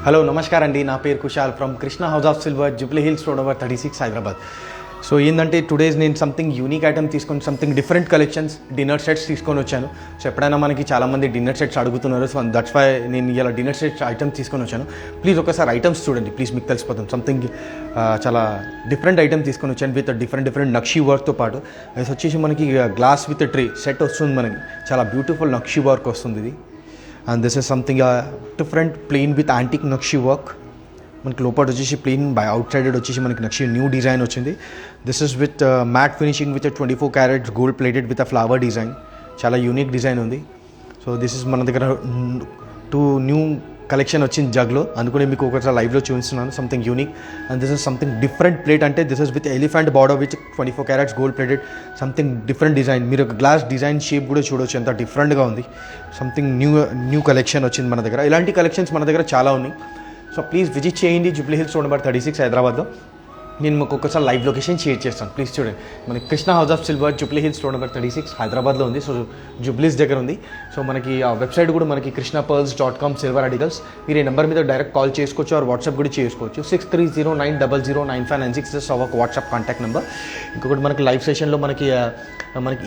Hello నమస్కారం అండి. నా పేరు Kushal from Krishna house of silver, Jubilee Hills road number 36 Hyderabad. So ఏంటంటే టుడేస్ నేను సంథింగ్ యూనిక్ ఐటమ్ తీసుకొని something different collections dinner sets తీసుకొని వచ్చాను. సో ఎప్పుడైనా మనకి చాలామంది డిన్నర్ సెట్స్ అడుగుతున్నారు. సో దట్స్ వై నేను ఇలా డిన్నర్ సెట్స్ ఐటమ్స్ తీసుకొని వచ్చాను. ప్లీజ్ ఒకసారి ఐటమ్స్ చూడండి ప్లీజ్, మీకు తెలిసిపోతుంది. సంథింగ్ చాలా డిఫరెంట్ ఐటమ్ తీసుకొని వచ్చాను విత్ డిఫరెంట్ నక్షీ వర్క్తో పాటు. అది వచ్చేసి మనకి గ్లాస్ విత్ ట్రే సెట్ వస్తుంది మనకి. చాలా బ్యూటిఫుల్ నక్షీ వర్క్ వస్తుంది ఇది. And this is something different plain with antique నక్షీ వర్క్. మనకి లోపల వచ్చేసి ప్లెయిన్ బై అవుట్ సైడెడ్ వచ్చేసి మనకి నక్షి న్యూ డిజైన్ వచ్చింది. This is with matte finishing with 24 carats gold plated with flower design. చాలా యూనిక్ డిజైన్ ఉంది. సో దిస్ ఇస్ మన దగ్గర 2 న్యూ కలెక్షన్ వచ్చింది జగ్లో, అందుకని మీకు ఒకసారి లైవ్లో చూపిస్తున్నాను. Something unique and this is something different plate. అంటే this is with elephant border with 24 carats gold plated. Something different design. మీరు ఒక గ్లాస్ డిజైన్ షేప్ కూడా చూడవచ్చు, ఎంత డిఫరెంట్గా ఉంది. సంథింగ్ న్యూ కలెక్షన్ వచ్చింది మన దగ్గర. ఇలాంటి కలెక్షన్స్ మన దగ్గర చాలా ఉన్నాయి. సో ప్లీజ్ విజిట్ చేయండి జూబ్లీ హిల్స్ రోడ్ నెంబర్ 36 హైదరాబాద్లో. నేను మీకు ఒక్కసారి లైవ్ లొకేషన్ షేర్ చేస్తాను, ప్లీజ్ చూడండి. మనకి Krishna house of silver Jubilee Hills road number 36 హైదరాబాద్లో ఉంది. సో జూబ్లీస్ దగ్గర ఉంది. సో మనకి ఆ వెబ్సైట్ కూడా మనకి krishnapearls.com సిల్వర్ ఆర్టికల్స్. మీరు ఈ నెంబర్ మీద డైరెక్ట్ కాల్ చేసుకోవచ్చు, ఆర్ వాట్సాప్ కూడా చేసుకోవచ్చు. 6309009596 is our WhatsApp contact number. ఇంకొకటి మనకి లైవ్ సెషన్లో మనకి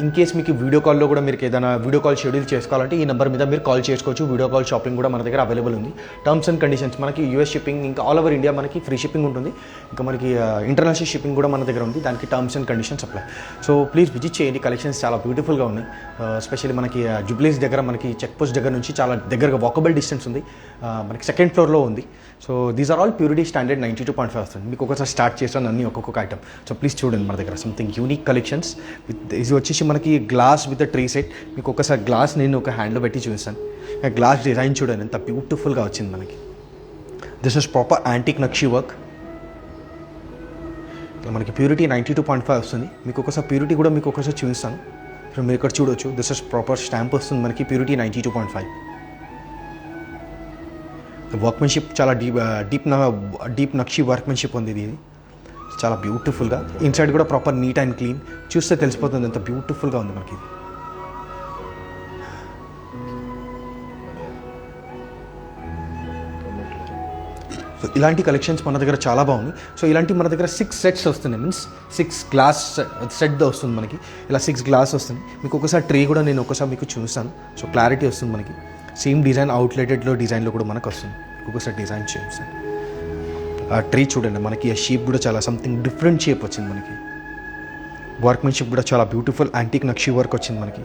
ఇన్ కేస్ మీకు వీడియో కాల్లో కూడా మీరు ఏదైనా వీడియో కాల్ షెడ్యూల్ చేసుకోవాలంటే ఈ నెంబర్ మీద మీరు కాల్ చేసుకోవచ్చు. వీడియో కాల్ షాపింగ్ కూడా మన దగ్గర అవైలబుల్ ఉంది. టర్మ్స్ అండ్ కండిషన్స్ మనకి యూఎస్ షిప్పింగ్, ఇంకా ఆల్ ఓవర్ ఇండియా మనకి ఫ్రీ షిప్పింగ్ ఉంటుంది. ఇంకా మనకి ఇంటర్నేషనల్ షిప్పింగ్ కూడా మన దగ్గర ఉంది. దానికి terms and conditions apply. So please visit చేయండి. కలెక్షన్స్ చాలా బ్యూటిఫుల్గా ఉన్నాయి. ఎస్పెషల్లీ మనకి జూబ్లీస్ దగ్గర మనకి చెక్ పోస్ట్ దగ్గర నుంచి చాలా దగ్గరగా వాకబుల్ డిస్టెన్స్ ఉంది. మనకి సెకండ్ ఫ్లోర్లో ఉంది. So these are all purity standard 92.5 వస్తుంది. మీకు ఒకసారి స్టార్ట్ చేస్తాను అన్ని ఒక్కొక్క ఐటమ్. సో ప్లీజ్ చూడండి మన దగ్గర సంథింగ్ యూనిక్ కలెక్షన్స్ విత్. ఇది వచ్చేసి మనకి గ్లాస్ విత్ ట్రీ సెట్. మీకు ఒకసారి గ్లాస్ నేను ఒక హ్యాండ్లో పెట్టి చూపిస్తాను. గ్లాస్ డిజైన్ చూడండి ఎంత బ్యూటిఫుల్గా వచ్చింది మనకి. దిస్ ఇస్ ప్రాపర్ యాంటిక్ నక్షీ వర్క్. మనకి ప్యూరిటీ 92.5 వస్తుంది. మీకు ఒకసారి ప్యూరిటీ కూడా మీకు ఒకసారి చూపిస్తాను. ఇప్పుడు మీరు ఇక్కడ చూడవచ్చు. దిస్ ఇస్ ప్రాపర్ స్టాంప్ వస్తుంది మనకి. ప్యూరిటీ 92.5. వర్క్మెన్షిప్ చాలా డీప్ నక్షీ వర్క్మెన్షిప్ ఉంది. ఇది చాలా బ్యూటిఫుల్గా. ఇన్సైడ్ కూడా ప్రాపర్ నీట్ అండ్ క్లీన్. చూస్తే తెలిసిపోతుంది ఎంత బ్యూటిఫుల్గా ఉంది మనకి. సో ఇలాంటి కలెక్షన్స్ మన దగ్గర చాలా బాగుంది. సో ఇలాంటి మన దగ్గర 6 సెట్స్ వస్తున్నాయి. మీన్స్ 6 గ్లాస్ సెట్ వస్తుంది మనకి. ఇలా 6 గ్లాస్ వస్తుంది. మీకు ఒకసారి ట్రే కూడా నేను ఒకసారి మీకు చూపిస్తాను. సో క్లారిటీ వస్తుంది మనకి. సేమ్ డిజైన్ అవుట్లెటెడ్లో డిజైన్లో కూడా మనకు వస్తుంది. ఒకసారి డిజైన్ చూపిస్తాను. ఆ ట్రీ చూడండి మనకి. ఆ షేప్ కూడా చాలా సంథింగ్ డిఫరెంట్ షేప్ వచ్చింది మనకి. వర్క్మెన్షిప్ కూడా చాలా బ్యూటిఫుల్ యాంటిక్ నక్షీ వర్క్ వచ్చింది మనకి.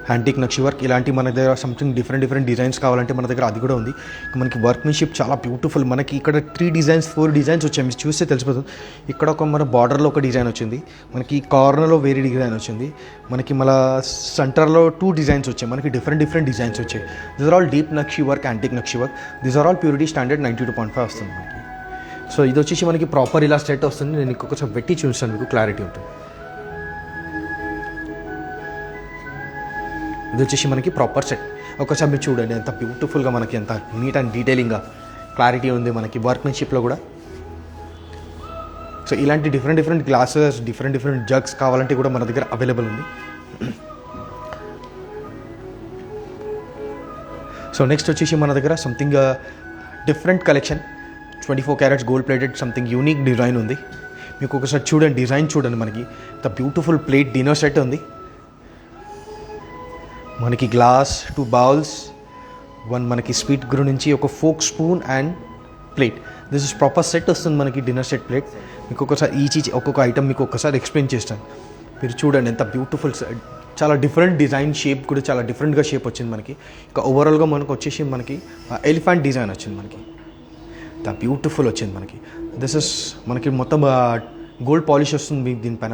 యాంటిక్ నక్షీ వర్క్. ఇలాంటి మన దగ్గర సంథింగ్ డిఫరెంట్ డిజైన్స్ కావాలంటే మన దగ్గర అది కూడా ఉంది. మనకి వర్క్మెన్షిప్ చాలా బ్యూటిఫుల్. మనకి ఇక్కడ 4 డిజైన్స్ వచ్చాయి. మీరు చూస్తే తెలిసిపోతుంది. ఇక్కడ ఒక మన బార్డర్లో ఒక డిజైన్ వచ్చింది. మనకి కార్నర్లో వేరే డిజైన్ వచ్చింది. మనకి మళ్ళీ సెంటర్లో 2 డిజైన్స్ వచ్చాయి. మనకి డిఫరెంట్ డిజైన్స్ వచ్చాయి. దిస్ ఆర్ ఆల్ డీప్ నక్షీ వర్క్, యాంటిక్ నక్షీ work. This are all purity standard 92.5 వస్తుంది మనకి. సో ఇది వచ్చేసి మనకి ప్రాపర్ ఇలా సెట్ వస్తుంది. నేను ఇంకొకసారి పెట్టి చూస్తాను, మీకు క్లారిటీ ఉంటుంది. ఇది వచ్చేసి మనకి ప్రాపర్ సెట్. ఒకసారి మీరు చూడండి ఎంత బ్యూటిఫుల్గా మనకి, ఎంత నీట్ అండ్ డీటెయిలింగ్గా క్లారిటీ ఉంది మనకి వర్క్మెన్షిప్లో కూడా. సో ఇలాంటి డిఫరెంట్ గ్లాసెస్, డిఫరెంట్ జగ్స్ కావాలంటే కూడా మన దగ్గర అవైలబుల్ ఉంది. సో నెక్స్ట్ వచ్చేసి మన దగ్గర something different collection 24 carats gold plated. Something unique design ఉంది. మీకు ఒకసారి చూడండి డిజైన్ చూడండి మనకి. ఎంత బ్యూటిఫుల్ ప్లేట్ డిన్నర్ సెట్ ఉంది మనకి. గ్లాస్ 2 బౌల్స్, 1 మనకి స్వీట్ గ్రూ నుంచి ఒక folk spoon and plate. This is proper set వస్తుంది మనకి డిన్నర్ సెట్ ప్లేట్. మీకు ఒకసారి ఒక్కొక్క ఐటమ్ మీకు ఒకసారి ఎక్స్ప్లెయిన్ చేస్తాను. మీరు చూడండి ఎంత బ్యూటిఫుల్. చాలా డిఫరెంట్ డిజైన్, షేప్ కూడా చాలా డిఫరెంట్గా షేప్ వచ్చింది మనకి. ఇంకా ఓవరాల్గా మనకు వచ్చేసి మనకి ఎలిఫెంట్ డిజైన్ వచ్చింది మనకి. ఎంత బ్యూటిఫుల్ వచ్చింది మనకి. దిస్ ఇస్ మనకి మొత్తం గోల్డ్ పాలిష్ వస్తుంది దీనిపైన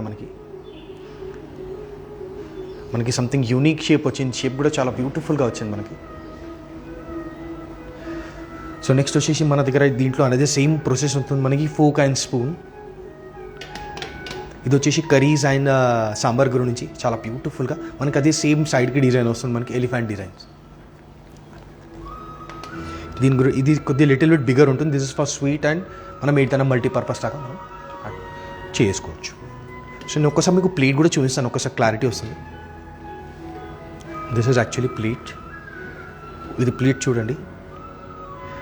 మనకి సంథింగ్ యూనిక్ షేప్ వచ్చింది. షేప్ కూడా చాలా బ్యూటిఫుల్గా వచ్చింది మనకి. సో నెక్స్ట్ వచ్చేసి మన దగ్గర దీంట్లో అనేది సేమ్ ప్రాసెస్ ఉంటుంది మనకి. Folk and spoon. ఇది వచ్చేసి కర్రీస్ అండ్ సాంబార్ గురి నుంచి చాలా బ్యూటిఫుల్గా మనకి అదే సేమ్ సైడ్కి డిజైన్ వస్తుంది మనకి. Elephant designs. ఇది కొద్దిగా లిటిల్ బిట్ బిగ్గర్ ఉంటుంది. This is for sweet and మనం ఏదైనా మల్టీపర్పస్ లాగా మనం చేసుకోవచ్చు. సో నేను ఒక్కసారి మీకు ప్లేట్ కూడా చూపిస్తాను, ఒకసారి క్లారిటీ వస్తుంది. This is actually pleat. ఇది ప్లీట్ చూడండి,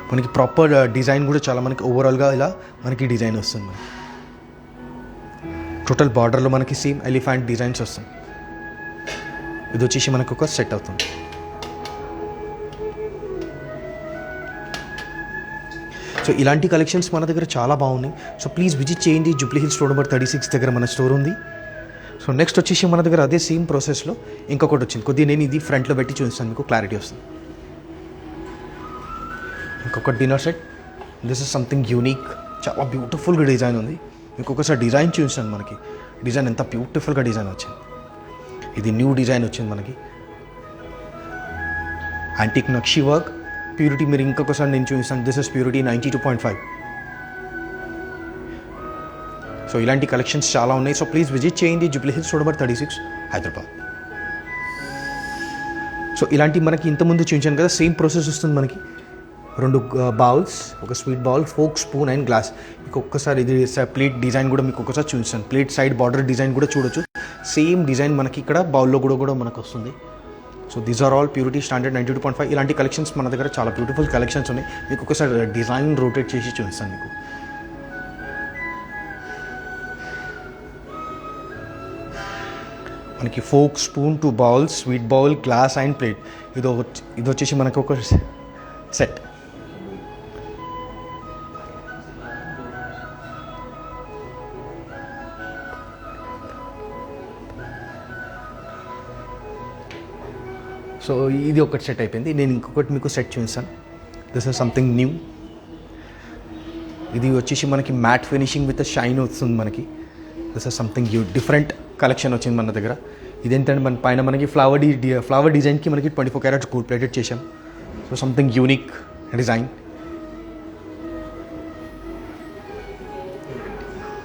మనకి ప్రాపర్ డిజైన్ కూడా చాలా మనకి ఓవరాల్గా ఇలా మనకి డిజైన్ వస్తుంది. మనకి టోటల్ బార్డర్లో మనకి సేమ్ ఎలిఫెంట్ డిజైన్స్ వస్తుంది. ఇది వచ్చేసి మనకు ఒక సెట్ అవుతుంది. సో ఇలాంటి కలెక్షన్స్ మన దగ్గర చాలా బాగున్నాయి. సో ప్లీజ్ విజిట్ చేయండి. జూబ్లీ హిల్స్ రోడ్ నెంబర్ 36 దగ్గర మన స్టోర్ ఉంది. సో నెక్స్ట్ వచ్చేసి మన దగ్గర అదే సేమ్ ప్రాసెస్లో ఇంకొకటి వచ్చింది. కొద్దిగా నేను ఇది ఫ్రంట్లో పెట్టి చూపిస్తాను, మీకు క్లారిటీ వస్తుంది. ఇంకొక dinner set. This is something unique, చాలా బ్యూటిఫుల్గా డిజైన్ ఉంది. మీకు ఒకసారి డిజైన్ చూసాను, మనకి డిజైన్ ఎంత బ్యూటిఫుల్గా డిజైన్ వచ్చింది. ఇది న్యూ డిజైన్ వచ్చింది మనకి, యాంటిక్ నక్షి వర్క్. ప్యూరిటీ మీరు ఇంకొకసారి నేను చూపిస్తాను. This is purity 92.5. సో ఇలాంటి కలెక్షన్స్ చాలా ఉన్నాయి. సో ప్లీజ్ విజిట్ చేయండి. Jubilee Hills road number 36 Hyderabad. So ఇలాంటి మనకి ఇంతకుముందు చూపించాను కదా, సేమ్ ప్రాసెస్ వస్తుంది మనకి. 2 బౌల్స్, ఒక sweet bowl, folk, spoon and glass. మీకు ఒక్కసారి ఇది ప్లేట్ డిజైన్ కూడా మీకు ఒకసారి చూపిస్తాను. ప్లేట్ సైడ్ బార్డర్ డిజైన్ కూడా చూడొచ్చు. సేమ్ డిజైన్ మనకి ఇక్కడ బౌల్లో కూడా మనకు వస్తుంది. So these are all purity standard 92.5. ఇలాంటి కలెక్షన్స్ మన దగ్గర చాలా బ్యూటిఫుల్ కలెక్షన్స్ ఉన్నాయి. మీకు ఒకసారి డిజైన్ రొటేట్ చేసి చూపిస్తాను మీకు. మనకి folk, spoon, 2 bowls, sweet bowl, glass and plate. ఇది వచ్చేసి మనకు ఒక సెట్. సో ఇది ఒకటి సెట్ అయిపోయింది. నేను ఇంకొకటి మీకు సెట్ చూపిస్తాను. This is something new. ఇది వచ్చేసి మనకి మ్యాట్ ఫినిషింగ్ విత్ షైన్ వస్తుంది మనకి. This is something different collection వచ్చింది మన దగ్గర. ఇదేంటంటే మన పైన మనకి ఫ్లవర్ డిజైన్కి మనకి 24 క్యారెట్స్ గోల్డ్ ప్లేటెడ్ చేసాం. So something unique design.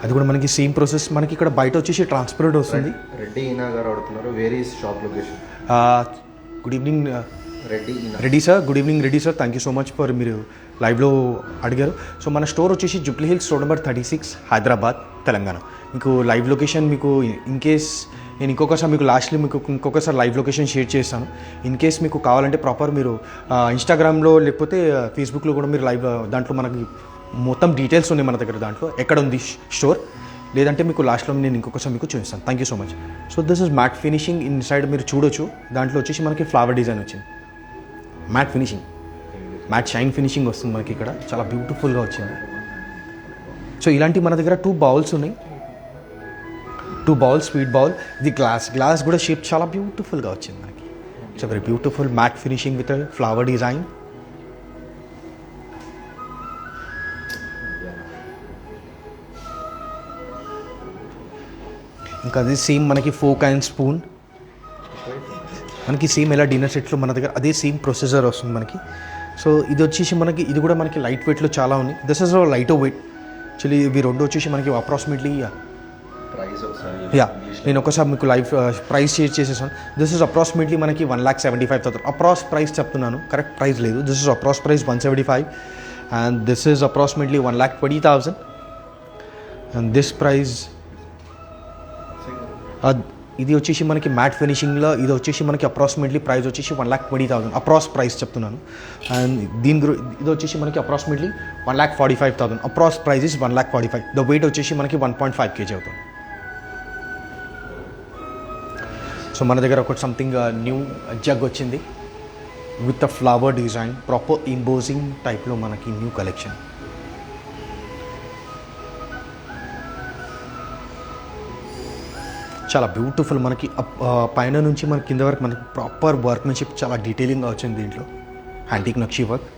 అది కూడా మనకి సేమ్ ప్రాసెస్. మనకి ఇక్కడ బయట వచ్చేసి ట్రాన్స్పరెంట్ వస్తుంది. రెడ్డి ఈనా గారు అడుగుతున్నారు, where is shop location? Good evening Reddy sir. Good evening Reddy sir. Thank you so much for మీరు లైవ్లో అడిగారు. సో మన స్టోర్ వచ్చేసి Jubilee Hills road number 36 Hyderabad, Telangana. మీకు లైవ్ లొకేషన్ మీకు ఇన్ కేస్ నేను ఇంకొకసారి మీకు లాస్ట్లో మీకు ఇంకొకసారి లైవ్ లొకేషన్ షేర్ చేస్తాను. ఇన్ కేస్ మీకు కావాలంటే ప్రాపర్ మీరు ఇన్స్టాగ్రామ్లో లేకపోతే ఫేస్బుక్లో కూడా మీరు లైవ్ దాంట్లో మనకి మొత్తం డీటెయిల్స్ ఉన్నాయి మన దగ్గర. దాంట్లో ఎక్కడ ఉంది స్టోర్, లేదంటే మీకు లాస్ట్లో నేను ఇంకొకసారి మీకు చూపిస్తాను. Thank you so much. So this is matte finishing. Inside మీరు చూడొచ్చు, దాంట్లో వచ్చేసి మనకి ఫ్లవర్ డిజైన్ వచ్చింది. Matte finishing, matte shine finishing వస్తుంది మనకి ఇక్కడ. చాలా బ్యూటిఫుల్గా వచ్చింది. సో ఇలాంటి మన దగ్గర 2 బౌల్స్ ఉన్నాయి. 2 బౌల్స్, స్వీట్ బౌల్. ఇది గ్లాస్ కూడా షేప్ చాలా బ్యూటిఫుల్గా వచ్చింది మనకి. It's very beautiful matte finishing with flower design. ఇంకా అది సేమ్ మనకి ఫోక్ అండ్ స్పూన్. మనకి సేమ్ ఎలా డిన్నర్ సెట్లో మన దగ్గర అదే సేమ్ ప్రొసెసర్ వస్తుంది మనకి. సో ఇది వచ్చేసి మనకి ఇది కూడా మనకి లైట్ వెయిట్లో చాలా ఉంది. This is light weight. Actually ఇవి 2 వచ్చేసి మనకి అప్రాక్సిమేట్లీ నేను ఒకసారి మీకు లైవ్ ప్రైస్ షేర్ చేసేసాను. దిస్ ఇస్ అప్రాక్సిమేట్లీ మనకి 1,75,000 అప్రాక్స్ ప్రైస్ చెప్తున్నాను, కరెక్ట్ ప్రైస్ లేదు. This is approx price 175 and this is approximately 1,20,000 and this price. ఇది వచ్చేసి మనకి మ్యాట్ ఫినిషింగ్లో ఇది వచ్చేసి మనకి అప్రాక్సిమేట్లీ ప్రైస్ వచ్చేసి 1,20,000 అప్రాక్స్ ప్రైస్ చెప్తున్నాను. అండ్ ఇది వచ్చేసి మనకి approximately 1,45,000 approx price is 1,45,000. The weight వచ్చేసి మనకి 1.5 kg అవుతుంది. సో మన దగ్గర ఒకటి సంథింగ్ న్యూ జగ్ వచ్చింది with flower design, proper embossing టైప్లో మనకి న్యూ కలెక్షన్. చాలా బ్యూటిఫుల్ మనకి పైన నుంచి మనకి కింద వరకు మనకి ప్రాపర్ వర్క్మెన్షిప్ చాలా డీటెయిలింగ్గా వచ్చింది దీంట్లో. యాంటిక్ నక్షి work,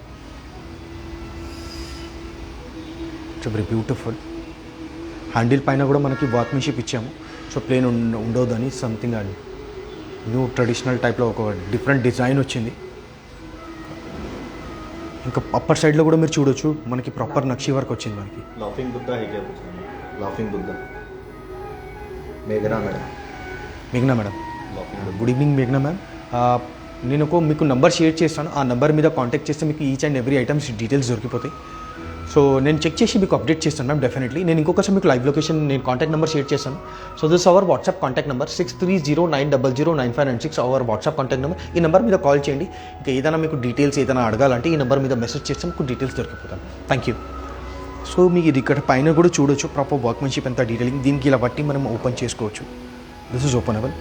it's very beautiful. Handle పైన కూడా మనకి వర్క్మెన్షిప్ ఇచ్చాము. సో ప్లేన్ ఉండవద్దని సంథింగ్ న్యూ ట్రెడిషనల్ టైప్లో ఒక డిఫరెంట్ డిజైన్ వచ్చింది. ఇంకా అప్పర్ సైడ్లో కూడా మీరు చూడొచ్చు మనకి ప్రాపర్ నక్షి వర్క్ వచ్చింది మనకి. లాఫింగ్ బుద్ధా है क्या कुछ? లాఫింగ్ బుద్ధా మేఘనా మేడం. గుడ్ ఈవినింగ్ మేఘనా మ్యామ్. నేను మీకు నంబర్ షేర్ చేస్తాను. ఆ నెంబర్ మీద కాంటాక్ట్ చేస్తే మీకు each and every items details దొరికిపోతాయి. సో నేను చెక్ చేసి మీకు అప్డేట్ చేస్తాను మ్యామ్ డెఫినెట్లీ. నేను ఇంకొకసారి మీకు లైవ్ లొకేషన్ నేను కాంటాక్ట్ నెంబర్ షేర్ చేస్తాను. So this our WhatsApp contact number 6309009596 our WhatsApp contact number. ఈ నెంబర్ మీద కాల్ చేయండి. ఇంకా ఏదైనా మీకు డీటెయిల్స్ ఏదైనా అడగాలంటే ఈ నెంబర్ మీద మెసేజ్ చేస్తే మీకు డీటెయిల్స్ దొరికిపోతాను. Thank you. సో మీకు ఇది ఇక్కడ పైన కూడా చూడొచ్చు ప్రాపర్ వర్క్మెన్షిప్ ఎంత డీటెయిలింగ్. దీనికి ఇలా బట్టి మనం ఓపెన్ చేసుకోవచ్చు. This is openable.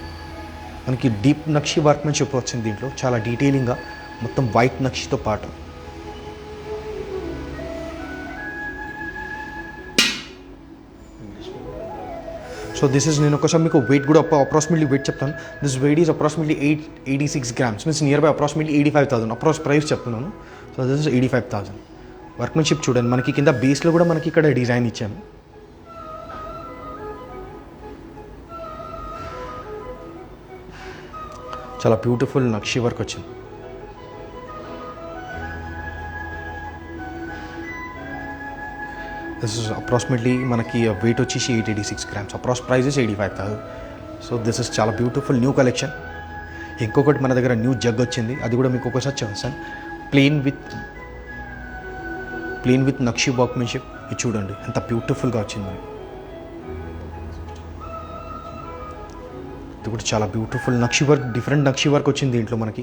మనకి డీప్ నక్షి వర్క్మెన్షిప్ వచ్చింది దీంట్లో, చాలా డీటెయిలింగ్గా మొత్తం వైట్ నక్షితో పాటు. సో దిస్ ఇస్ నేను ఒకసారి మీకు వెయిట్ కూడా అప్రాక్సిమేట్లీ వెయిట్ చెప్తాను. This weight is approximately 86 grams, means near by approximately 85,000 approx price చెప్తున్నాను. So this is 85,000. వర్క్మెన్షిప్ చూడండి, మనకి కింద బేస్లో కూడా మనకి ఇక్కడ డిజైన్ ఇచ్చాను. చాలా బ్యూటిఫుల్ నక్షి వర్క్ వచ్చింది. దిస్ ఇస్ అప్రాక్సిమేట్లీ మనకి వెయిట్ వచ్చేసి 886 grams, approx price is 85,000. So this is చాలా బ్యూటిఫుల్ న్యూ కలెక్షన్. ఇంకొకటి మన దగ్గర న్యూ జగ్ వచ్చింది, అది కూడా మీకు ఒకసారి చూస్తాను. Plain with nakshi workmanship. ఇది చూడండి ఎంత బ్యూటిఫుల్గా వచ్చింది మనకి. ఇది కూడా చాలా బ్యూటిఫుల్ నక్షి వర్క్, డిఫరెంట్ నక్షి వర్క్ వచ్చింది దీంట్లో మనకి.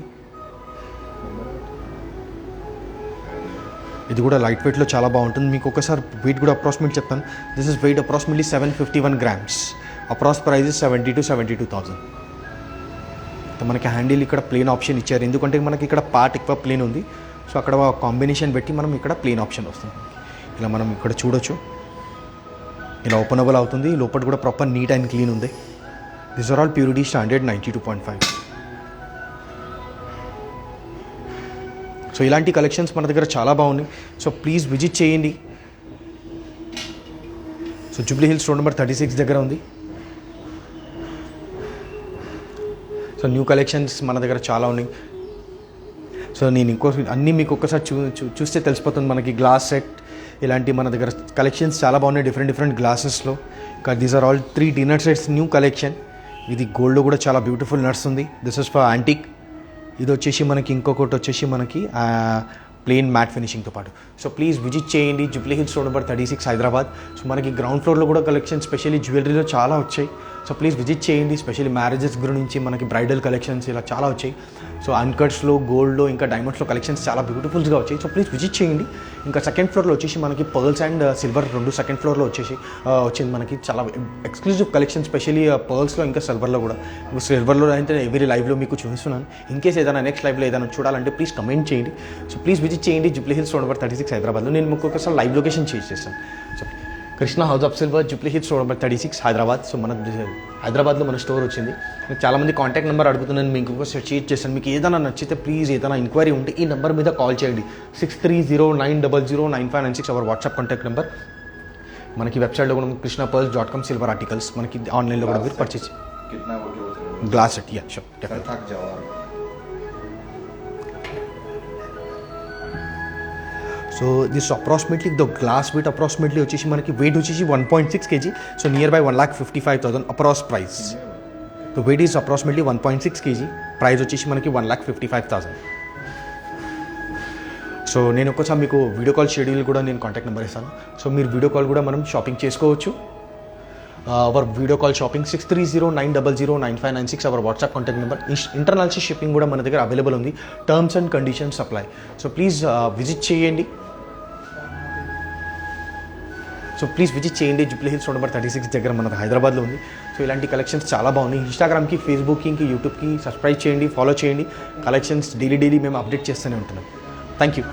ఇది కూడా లైట్ వెయిట్లో చాలా బాగుంటుంది. మీకు ఒకసారి వెయిట్ కూడా అప్రాక్సిమేట్ చెప్తాను. This is weight approximately 751 grams, approx price 70 to 72,000. మనకి హ్యాండిల్ ఇక్కడ ప్లేన్ ఆప్షన్ ఇచ్చారు, ఎందుకంటే మనకి ఇక్కడ పార్ట్ ఎక్కువ ప్లేన్ ఉంది. సో అక్కడ కాంబినేషన్ పెట్టి మనం ఇక్కడ ప్లేన్ ఆప్షన్ వస్తుంది. ఇలా మనం ఇక్కడ చూడొచ్చు, ఇలా ఓపెనబుల్ అవుతుంది. లోపల కూడా ప్రాపర్ నీట్ అండ్ క్లీన్ ఉంది. This are all purity standard 92.5. So ఇలాంటి కలెక్షన్స్ మన దగ్గర చాలా బాగున్నాయి. సో ప్లీజ్ విజిట్ చేయండి. So Jubilee Hills road number 36 దగ్గర ఉంది. సో న్యూ కలెక్షన్స్ మన దగ్గర చాలా ఉన్నాయి. సో నేను అన్నీ మీకు ఒక్కసారి చూస్తే తెలిసిపోతుంది. మనకి గ్లాస్ సెట్ ఇలాంటి మన దగ్గర కలెక్షన్స్ చాలా బాగున్నాయి డిఫరెంట్ గ్లాసెస్లో. ఇంకా these are all 3 dinner sets new collection. ఇది గోల్డ్లో కూడా చాలా బ్యూటిఫుల్ నడుస్తుంది. This is for antique. ఇది వచ్చేసి మనకి ఇంకొకటి వచ్చేసి మనకి ప్లెయిన్ మ్యాట్ ఫినిషింగ్తో పాటు. సో ప్లీజ్ విజిట్ చేయండి Jubilee Hills road number 36 Hyderabad. So మనకి గ్రౌండ్ ఫ్లోర్లో కూడా కలెక్షన్ స్పెషల్లీ జ్యువెలరీలో చాలా వచ్చాయి. సో ప్లీజ్ విజిట్ చేయండి. స్పెషల్లీ మ్యారేజెస్ గురించి మనకి బ్రైడల్ కలెక్షన్స్ ఇలా చాలా వచ్చాయి. సో అన్కట్స్లో, గోల్డ్లో, ఇంకా డైమండ్స్లో కలెక్షన్స్ చాలా బ్యూటిఫుల్గా వచ్చాయి. సో ప్లీజ్ విజిట్ చేయండి. ఇంకా సెకండ్ ఫ్లోర్లో వచ్చేసి మనకి పర్ల్స్ అండ్ సిల్వర్ రెండు సెకండ్ ఫ్లోర్లో వచ్చింది మనకి చాలా ఎక్స్క్లూజివ్ కలెక్షన్, స్పెషల్లీ పర్ల్స్లో ఇంకా సిల్వర్లో కూడా. సిల్వర్లో అయితే ఎవ్రీ లైవ్లో మీకు చూపిస్తున్నాను. ఇన్ కేస్ ఏదైనా నెక్స్ట్ లైవ్లో ఏదైనా చూడాలంటే ప్లీజ్ కమెంట్ చేయండి. సో ప్లీజ్ విజిట్ చేయండి జూబ్లీ హిల్స్ రోడ్ నెంబర్ 36 హైదరాబాద్లో. నేను మీకు ఒకసారి లైవ్ లొకేషన్ షేర్ చేస్తాను. So Krishna house of silver, Jubilee Hills road number 36 Hyderabad. So మన హైదరాబాద్లో మన స్టోర్ వచ్చింది. చాలామంది కాంటాక్ట్ నెంబర్ అడుగుతున్నాను, మీకు ఇంకొకసారి షేర్ చేస్తాను. మీకు ఏదైనా నచ్చితే ప్లీజ్ ఏదైనా ఎంక్వైరీ ఉంటే ఈ నెంబర్ మీద కాల్ చేయండి. 6309009596 అవర్ వాట్సాప్ కాంటాక్ట్ నెంబర్. మనకి వెబ్సైట్లో కూడా krishnapearls.com సిల్వర్ ఆర్టికల్స్ మనకి ఆన్లైన్లో కూడా మీరు purchase glass set. Yeah sure definitely. So this approximately the glass weight approximately వచ్చేసి మనకి వెయిట్ వచ్చేసి 1.6 kg. So near by 1,55,000 approx price. The weight is approximately 1.6 kg. Price వచ్చేసి మనకి 1,55,000. సో నేను ఒకసారి మీకు వీడియో కాల్ షెడ్యూల్ కూడా నేను కాంటాక్ట్ నెంబర్ ఇస్తాను. సో మీరు వీడియో కాల్ కూడా మనం షాపింగ్ చేసుకోవచ్చు. Hour video call shopping 6309009596 our WhatsApp contact number. International shipping కూడా మన దగ్గర అవైలబుల్ ఉంది. Terms and conditions apply. So please visit చేయండి. సో ప్లీజ్ విజిట్ చేయండి. జూబ్లీ హిల్స్ రోడ్ నెంబర్ 36 దగ్గర మన హైదరాబాద్లో ఉంది. సో ఇలాంటి కలెక్షన్స్ చాలా బాగున్నాయి. ఇన్స్టాగ్రామ్కి, ఫేస్బుక్కి, ఇంకా యూట్యూబ్కి సబ్స్క్రైబ్ చేయండి, ఫాలో చేయండి. కలెక్షన్స్ డైలీ మేము అప్డేట్ చేస్తూనే ఉంటున్నాం. Thank you.